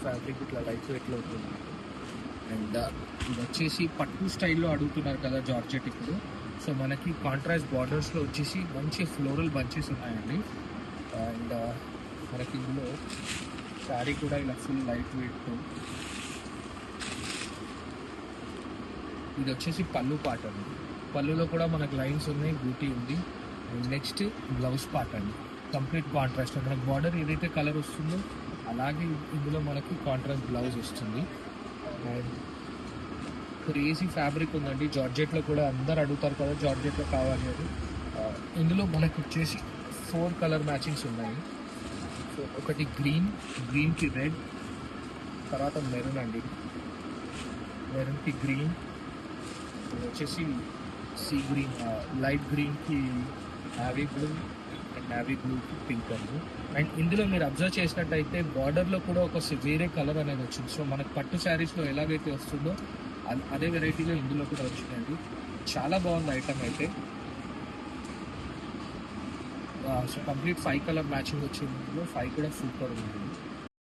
Fabric ఇట్లా light వెయిట్లో ఉంటుంది. అండ్ ఇది వచ్చేసి పట్టు స్టైల్లో అడుగుతున్నారు కదా జార్జెట్ ఇప్పుడు. సో మనకి కాంట్రాస్ట్ బార్డర్స్లో వచ్చేసి మంచి ఫ్లోరల్ బంచెస్ ఉన్నాయండి. అండ్ మనకి ఇందులో శారీ కూడా ఇలా ఫుల్ లైట్ వెయిట్. ఇది వచ్చేసి పళ్ళు పార్ట్ అండి. పళ్ళులో కూడా మనకు లైన్స్ ఉన్నాయి, బ్యూటీ ఉంది. అండ్ నెక్స్ట్ బ్లౌజ్ పార్ట్ అండి, కంప్లీట్ కాంట్రాస్ట్. మనకు బార్డర్ ఏదైతే కలర్ వస్తుందో అలాగే ఇందులో మనకి కాంట్రాస్ట్ బ్లౌజ్ వస్తుంది. అండ్ క్రేజీ ఫ్యాబ్రిక్ ఉందండి. జార్జెట్లో కూడా అందరు అడుగుతారు కదా జార్జెట్లో కావాలి అని. ఇందులో మనకు వచ్చేసి 4 కలర్ మ్యాచింగ్స్ ఉన్నాయి. సో ఒకటి గ్రీన్కి రెడ్, తర్వాత మెరూన్ అండి, మెరూన్కి గ్రీన్, వచ్చేసి సీ గ్రీన్, లైట్ గ్రీన్కి నావీ బ్లూ, అండ్ నావీ బ్లూకి పింక్ అండి. అండ్ ఇందులో మీరు అబ్జర్వ్ చేసినట్టయితే బార్డర్లో కూడా ఒక వేరే కలర్ అనేది వచ్చింది. సో మనకు పట్టు శారీస్లో ఎలాగైతే వస్తుందో అదే వెరైటీలో ఇందులో కూడా వచ్చిందండి. చాలా బాగుంది ఐటమ్ అయితే. సో కంప్లీట్ 5 కలర్ మ్యాచింగ్ వచ్చింది. ఇందులో 5 కూడా సూపర్ ఉంది.